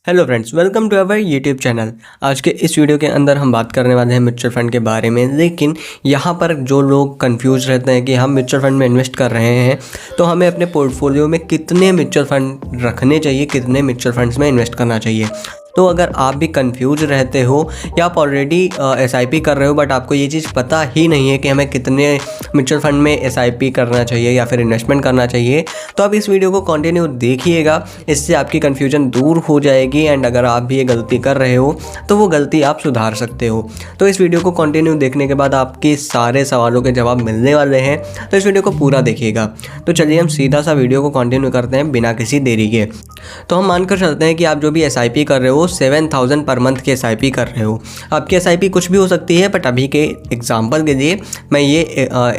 Hello friends, welcome to our YouTube channel. आज के इस वीडियो के अंदर हम बात करने वाले हैं म्यूचुअल फंड के बारे में। लेकिन यहाँ पर जो लोग कंफ्यूज रहते हैं कि हम म्यूचुअल फंड में इन्वेस्ट कर रहे हैं तो हमें अपने पोर्टफोलियो में कितने म्यूचुअल फंड रखने चाहिए, कितने म्यूचुअल फंड्स में इन्वेस्ट करना चाहिए। तो अगर आप भी कंफ्यूज रहते हो या आप ऑलरेडी एसआईपी कर रहे हो बट आपको ये चीज़ पता ही नहीं है कि हमें कितने म्यूचुअल फंड में एसआईपी करना चाहिए या फिर इन्वेस्टमेंट करना चाहिए, तो आप इस वीडियो को कंटिन्यू देखिएगा। इससे आपकी कन्फ्यूजन दूर हो जाएगी एंड अगर आप भी ये गलती कर रहे हो तो वो गलती आप सुधार सकते हो। तो इस वीडियो को कंटिन्यू देखने के बाद आपके सारे सवालों के जवाब मिलने वाले हैं, तो इस वीडियो को पूरा देखिएगा। तो चलिए हम सीधा सा वीडियो को कंटिन्यू करते हैं बिना किसी देरी के। तो हम मानकर चलते हैं कि आप जो भी एसआईपी कर रहे हो 7,000 पर मंथ की एसआईपी कर रहे हो। आपकी एसआईपी कुछ भी हो सकती है बट अभी के एग्जांपल के लिए मैं ये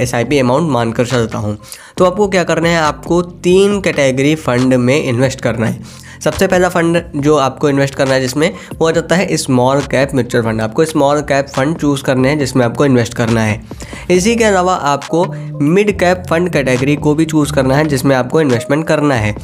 एसआईपी अमाउंट मानकर चलता हूँ। तो आपको क्या करना है, आपको 3 कैटेगरी फंड में इन्वेस्ट करना है। सबसे पहला फंड जो आपको इन्वेस्ट करना है जिसमें वो आ जाता है स्मॉल कैप म्यूचुअल फंड। आपको स्मॉल कैप फंड चूज़ करने हैं जिसमें आपको इन्वेस्ट करना है। इसी के अलावा आपको मिड कैप फंड कैटेगरी को भी चूज़ करना है जिसमें आपको इन्वेस्टमेंट करना है।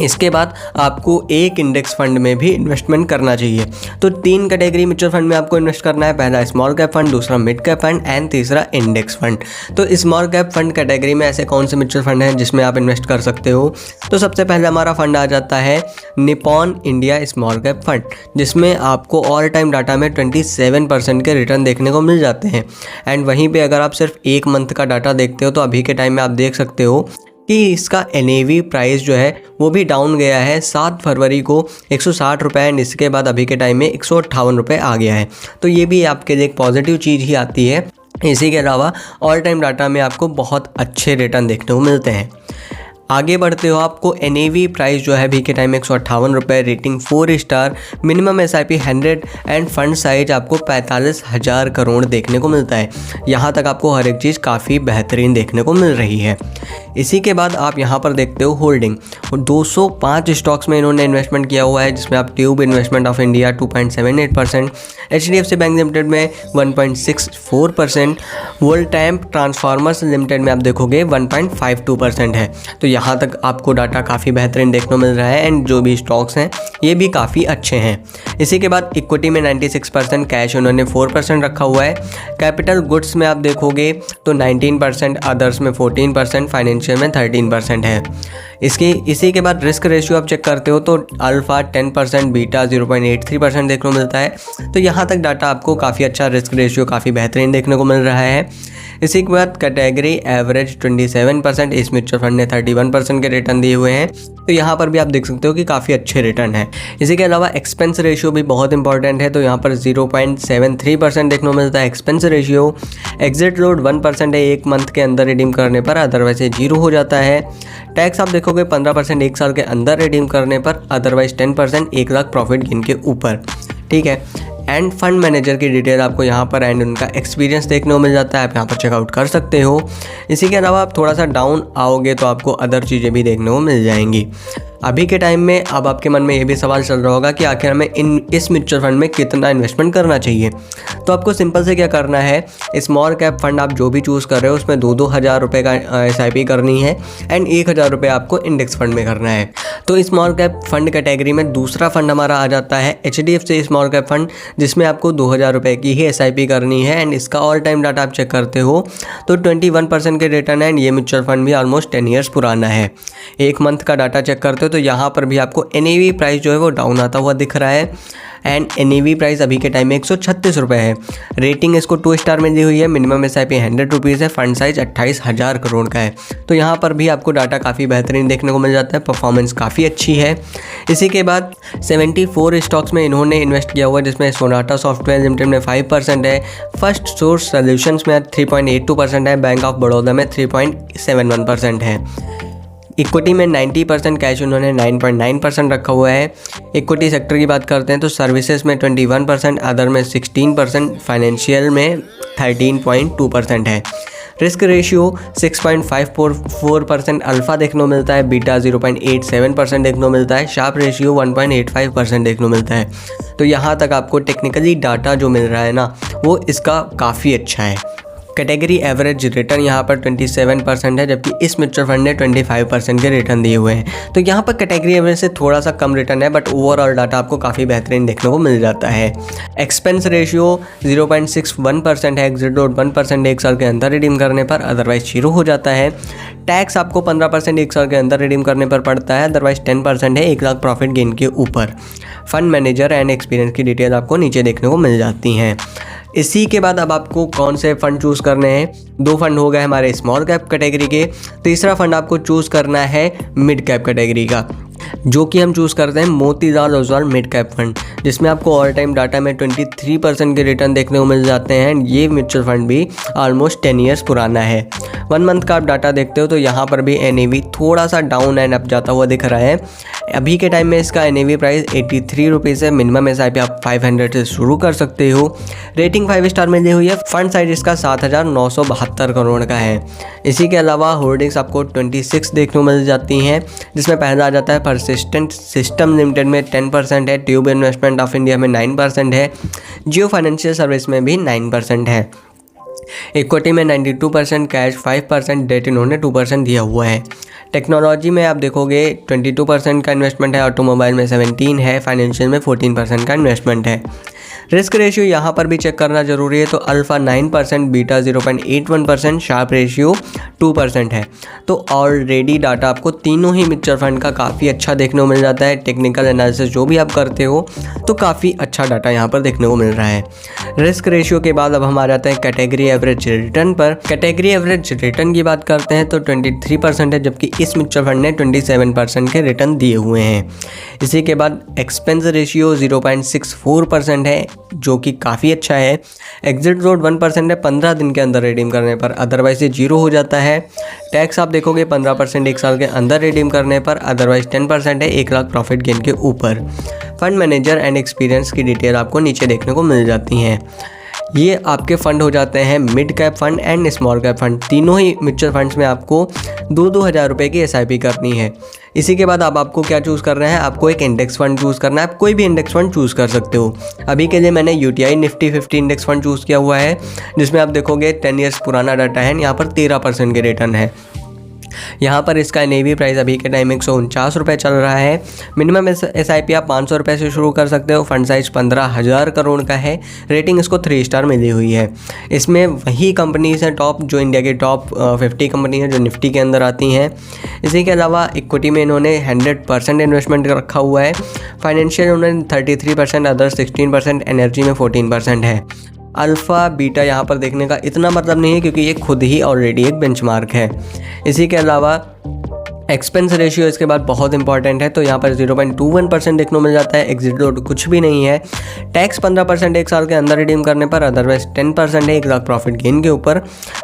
इसके बाद आपको एक इंडेक्स फंड में भी इन्वेस्टमेंट करना चाहिए। तो 3 कैटेगरी म्यूचुअल फंड में आपको इन्वेस्ट करना है। पहला स्मॉल कैप फंड, दूसरा मिड कैप फंड एंड तीसरा इंडेक्स फंड। तो स्मॉल कैप फंड कैटेगरी में ऐसे कौन से म्यूचुअल फंड हैं जिसमें आप इन्वेस्ट कर सकते हो। तो सबसे पहले हमारा फंड आ जाता है Nippon India small cap fund, जिसमें आपको ऑल टाइम डाटा में 27% के रिटर्न देखने को मिल जाते हैं। एंड वहीं पर अगर आप सिर्फ 1 मंथ का डाटा देखते हो तो अभी के टाइम में आप देख सकते हो कि इसका NAV प्राइस जो है वो भी डाउन गया है। 7 फरवरी को 160 रुपये एंड इसके बाद अभी के टाइम में 158 रुपये आ गया है। तो ये भी आपके लिए एक पॉजिटिव चीज़ ही आती है। इसी के अलावा ऑल टाइम डाटा में आपको बहुत अच्छे रिटर्न देखने को मिलते हैं। आगे बढ़ते हो, आपको NAV प्राइस जो है अभी के टाइम में 158 रुपये, rating 4 star, minimum SIP 100 end fund size आपको 45,000 करोड़ देखने को मिलता है। यहाँ तक आपको हर एक चीज़ काफ़ी बेहतरीन देखने को मिल रही है। इसी के बाद आप यहाँ पर देखते हो होल्डिंग, 205 स्टॉक्स में इन्होंने इन्वेस्टमेंट किया हुआ है जिसमें आप tube investment of India 2.78%, HDFC bank limited में 1.64%, वर्ल्ड टैम्प ट्रांसफार्मर्स लिमिटेड में आप देखोगे 1.52% है। तो यहाँ तक आपको डाटा काफ़ी बेहतरीन देखने को मिल रहा है एंड जो भी स्टॉक्स हैं ये भी काफ़ी अच्छे हैं। इसी के बाद इक्विटी में 96%, कैश उन्होंने 4% रखा हुआ है। कैपिटल गुड्स में आप देखोगे तो 19%, अदर्स में 14%, फाइनेंशियल में 13% है। इसी के बाद रिस्क रेशियो आप चेक करते हो तो अल्फ़ा 10%, बीटा 0.83% देखने को मिलता है। तो यहाँ तक डाटा आपको काफ़ी अच्छा रिस्क रेशियो काफ़ी बेहतरीन देखने को मिल रहा है। इसी के बाद कैटेगरी एवरेज 27%, इस म्यूचुअल फंड ने 31% के रिटर्न दिए हुए हैं। तो यहाँ पर भी आप देख सकते हो कि काफ़ी अच्छे रिटर्न है। इसी के अलावा एक्सपेंस रेशियो भी बहुत इंपॉर्टेंट है। तो यहाँ पर 0.73% देखने को मिलता है एक्सपेंस रेशियो। एग्जिट लोड 1% है 1 मंथ के अंदर रिडीम करने पर, अदरवाइज 0 हो जाता है। टैक्स आप देखोगे 15% 1 साल के अंदर रिडीम करने पर, अदरवाइज 10% 1 लाख प्रॉफिट गिन के ऊपर। ठीक है। एंड फंड मैनेजर की डिटेल आपको यहाँ पर एंड उनका एक्सपीरियंस देखने को मिल जाता है, आप यहाँ पर चेकआउट कर सकते हो। इसी के अलावा आप थोड़ा सा डाउन आओगे तो आपको अदर चीज़ें भी देखने को मिल जाएंगी। अभी के टाइम में अब आपके मन में ये भी सवाल चल रहा होगा कि आखिर हमें इस म्यूचुअल फंड में कितना इन्वेस्टमेंट करना चाहिए। तो आपको सिंपल से क्या करना है, स्मॉल कैप फंड आप जो भी चूज़ कर रहे हो उसमें 2-2 हज़ार रुपये का SIP करनी है एंड 1,000 रुपये आपको इंडेक्स फंड में करना है। तो स्मॉल कैप फंड कैटेगरी में दूसरा फंड हमारा आ जाता है HDFC स्मॉल कैप फंड, जिसमें आपको 2,000 रुपये की ही SIP करनी है एंड इसका ऑल टाइम डाटा आप चेक करते हो तो 21% के रिटर्न है एंड ये म्यूचुअल फंड भी ऑलमोस्ट 10 ईयर्स पुराना है। 1 मंथ का डाटा चेक करते हो तो यहाँ पर भी आपको NAV प्राइस जो है वो डाउन आता हुआ दिख रहा है एंड NAV प्राइस अभी के टाइम में 136 रुपये है। रेटिंग इसको 2 स्टार में दी हुई है। मिनिमम SIP 100 रुपीज़ है। फंड साइज 28,000 करोड़ का है। तो यहाँ पर भी आपको डाटा काफ़ी बेहतरीन देखने को मिल जाता है, परफॉर्मेंस काफ़ी अच्छी है। इसी के बाद 74 स्टॉक्स में इन्होंने इन्वेस्ट किया हुआ है जिसमें सोनाटा सॉफ्टवेयर लिमिटेड में 5% है, फर्स्ट सोर्स सोल्यूशंस में 3.82% है, बैंक ऑफ बड़ौदा में 3.71% है। इक्विटी में 90%, कैश उन्होंने 9.9% रखा हुआ है। इक्विटी सेक्टर की बात करते हैं तो सर्विसेज में 21%, अदर में 16%, फाइनेंशियल में 13.2% है। रिस्क रेशियो 6.54%, अल्फ़ा देखने को मिलता है, बीटा 0.87% देखने को मिलता है, शार्प रेशियो 1.85% देखने को मिलता है। तो यहाँ तक आपको टेक्निकली डाटा जो मिल रहा है ना वो इसका काफ़ी अच्छा है। कैटेगरी एवरेज रिटर्न यहाँ पर 27% है, जबकि इस म्यूचुअल फंड ने 25% के रिटर्न दिए हुए हैं। तो यहाँ पर कैटेगरी एवरेज से थोड़ा सा कम रिटर्न है, बट ओवरऑल डाटा आपको काफ़ी बेहतरीन देखने को मिल जाता है। एक्सपेंस रेशियो 0.61% है, एग्जिट डॉट 1% एक साल के अंदर रिडीम करने पर, अदरवाइज 0 हो जाता है। टैक्स आपको 15% एक साल के अंदर रिडीम करने पर पड़ता है, अदरवाइज 10% है 1 लाख प्रॉफिट गेन के ऊपर। फंड मैनेजर एंड एक्सपीरियंस की डिटेल आपको नीचे देखने को मिल जाती हैं। इसी के बाद अब आपको कौन से फंड चूज़ करने हैं। 2 फंड हो गए हमारे स्मॉल कैप कैटेगरी के। तीसरा फंड आपको चूज़ करना है मिड कैप कैटेगरी का, जो कि हम चूज़ करते हैं Motilal Oswal mid cap fund, जिसमें आपको ऑल टाइम डाटा में 23% के रिटर्न देखने को मिल जाते हैं। ये म्यूचुअल फंड भी ऑलमोस्ट 10 ईयर्स पुराना है। 1 मंथ का आप डाटा देखते हो तो यहाँ पर भी NAV थोड़ा सा डाउन एंड अप जाता हुआ दिख रहा है। अभी के टाइम में इसका NAV प्राइस 83 रुपीज़ है। मिनिमम SIP आप 500 से शुरू कर सकते हो। रेटिंग 5 स्टार मिली हुई है। फंड साइज इसका 7,972 करोड़ का है। इसी के अलावा होल्डिंग्स आपको 26 देखने को मिल जाती हैं, जिसमें पहला आ जाता है परसिस्टेंट सिस्टम लिमिटेड में 10% है, ट्यूब इन्वेस्टमेंट ऑफ इंडिया में 9% है, जियो फाइनेंशियल सर्विस में भी 9% है। इक्विटी में 92%, कैश 5%, डेट इन्होंने 2% दिया हुआ है। टेक्नोलॉजी में आप देखोगे 22% का इन्वेस्टमेंट है, ऑटोमोबाइल में 17 है, फाइनेंशियल में 14% का इन्वेस्टमेंट है। रिस्क रेशियो यहाँ पर भी चेक करना जरूरी है। तो अल्फा 9%, बीटा 0.81%, शार्प रेशियो 2% है। तो ऑलरेडी डाटा आपको तीनों ही म्यूचुअल फंड का काफ़ी अच्छा देखने को मिल जाता है। टेक्निकल एनालिसिस जो भी आप करते हो तो काफ़ी अच्छा डाटा यहाँ पर देखने को मिल रहा है। रिस्क रेशियो के बाद अब हम आ जाते हैं कैटेगरी एवरेज रिटर्न पर। कैटेगरी एवरेज रिटर्न की बात करते हैं तो 23% है, जबकि इस म्यूचुअल फंड ने 27% के रिटर्न दिए हुए हैं। इसी के बाद एक्सपेंस रेशियो 0.64% है, जो कि काफ़ी अच्छा है। एग्जिट रेट 1% है 15 दिन के अंदर रिडीम करने पर, अदरवाइज ये 0 हो जाता है। टैक्स आप देखोगे 15% एक साल के अंदर रिडीम करने पर, अदरवाइज 10% है 1 लाख प्रॉफिट गेन के ऊपर। फंड मैनेजर एंड एक्सपीरियंस की डिटेल आपको नीचे देखने को मिल जाती हैं। ये आपके फ़ंड हो जाते हैं mid cap fund and small cap fund. तीनों ही म्यूचुअल फंड्स में आपको 2-2 हज़ार रुपये की SIP करनी है। इसी के बाद अब आपको क्या चूज़ करना है, आपको एक इंडेक्स फंड चूज़ करना है। आप कोई भी इंडेक्स फंड चूज़ कर सकते हो। अभी के लिए मैंने UTI Nifty 50 index fund choose किया हुआ है, जिसमें आप देखोगे 10 ईयर्स पुराना डाटा है। यहाँ पर 13% के रिटर्न है। यहाँ पर इसका NAV प्राइस अभी के टाइम 149 रुपये चल रहा है। मिनिमम SIP आप 500 रुपये से शुरू कर सकते हो। फंड साइज 15,000 करोड़ का है। रेटिंग इसको 3 स्टार मिली हुई है। इसमें वही कंपनीज हैं टॉप, जो इंडिया के टॉप 50 कंपनी हैं जो निफ्टी के अंदर आती हैं। इसी के अलावा इक्विटी में इन्होंने 100% इन्वेस्टमेंट रखा हुआ है। फाइनेंशियल उन्होंने 33%, अदर 16%, एनर्जी में 14% है। अल्फ़ा बीटा यहाँ पर देखने का इतना मतलब नहीं है, क्योंकि ये खुद ही ऑलरेडी एक बेंचमार्क है। इसी के अलावा एक्सपेंस रेशियो इसके बाद बहुत इंपॉर्टेंट है। तो यहाँ पर 0.21% देखने को मिल जाता है। एग्जिट रेट कुछ भी नहीं है। टैक्स 15% एक साल के अंदर रिडीम करने पर, अदरवाइज 10% है 1 लाख प्रॉफिट गेन के ऊपर।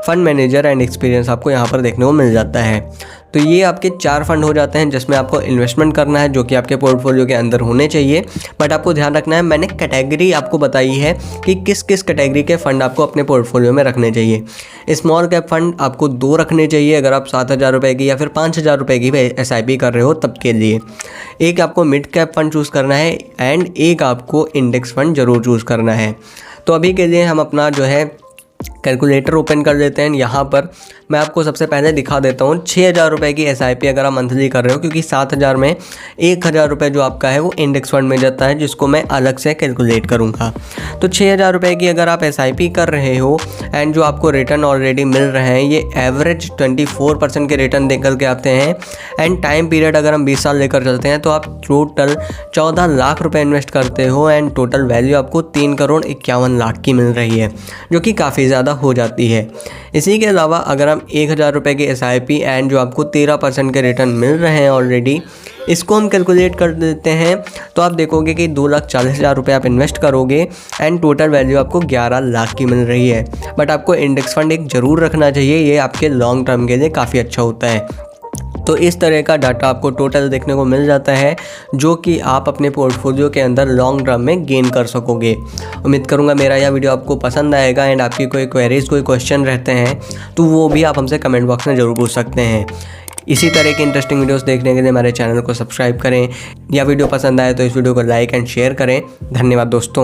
फंड मैनेजर एंड एक्सपीरियंस आपको यहाँ पर देखने को मिल जाता है। तो ये आपके 4 फंड हो जाते हैं जिसमें आपको इन्वेस्टमेंट करना है, जो कि आपके पोर्टफोलियो के अंदर होने चाहिए। बट आपको ध्यान रखना है, मैंने कैटेगरी आपको बताई है कि किस किस कैटेगरी के फ़ंड आपको अपने पोर्टफोलियो में रखने चाहिए। स्मॉल कैप फंड आपको 2 रखने चाहिए अगर आप 7,000 रुपये की या फिर 5,000 रुपये की SIP कर रहे हो तब के लिए। एक आपको मिड कैप फंड चूज़ करना है एंड एक आपको इंडेक्स फंड ज़रूर चूज़ करना है। तो अभी के लिए हम अपना जो है कैलकुलेटर ओपन कर देते हैं। यहाँ पर मैं आपको सबसे पहले दिखा देता हूँ 6,000 रुपये की SIP अगर आप मंथली कर रहे हो, क्योंकि 7,000 में 1,000 रुपये जो आपका है वो इंडेक्स फंड में जाता है, जिसको मैं अलग से कैलकुलेट करूँगा। तो 6,000 रुपये की अगर आप SIP कर रहे हो एंड जो आपको रिटर्न ऑलरेडी मिल रहे हैं, ये एवरेज 24% के रिटर्न देकर के आते हैं। एंड टाइम पीरियड अगर हम 20 साल लेकर चलते हैं तो आप टोटल 14 लाख रुपये इन्वेस्ट करते हो एंड टोटल वैल्यू आपको 3,51,00,000 की मिल रही है, जो कि काफ़ी ज़्यादा हो जाती है। इसी के अलावा अगर हम 1,000 रुपये की SIP एंड जो आपको 13% के रिटर्न मिल रहे हैं ऑलरेडी, इसको हम कैलकुलेट कर देते हैं तो आप देखोगे कि 2,40,000 रुपये आप इन्वेस्ट करोगे एंड टोटल वैल्यू आपको 11 लाख की मिल रही है। बट आपको इंडेक्स फंड एक ज़रूर रखना चाहिए, ये आपके लॉन्ग टर्म के लिए काफ़ी अच्छा होता है। तो इस तरह का डाटा आपको टोटल देखने को मिल जाता है, जो कि आप अपने पोर्टफोलियो के अंदर लॉन्ग टर्म में गेन कर सकोगे। उम्मीद करूंगा मेरा यह वीडियो आपको पसंद आएगा एंड आपकी कोई क्वेरीज, कोई क्वेश्चन रहते हैं तो वो भी आप हमसे कमेंट बॉक्स में ज़रूर पूछ सकते हैं। इसी तरह की इंटरेस्टिंग वीडियोस देखने के लिए हमारे चैनल को सब्सक्राइब करें। या वीडियो पसंद आए तो इस वीडियो को लाइक एंड शेयर करें। धन्यवाद दोस्तों।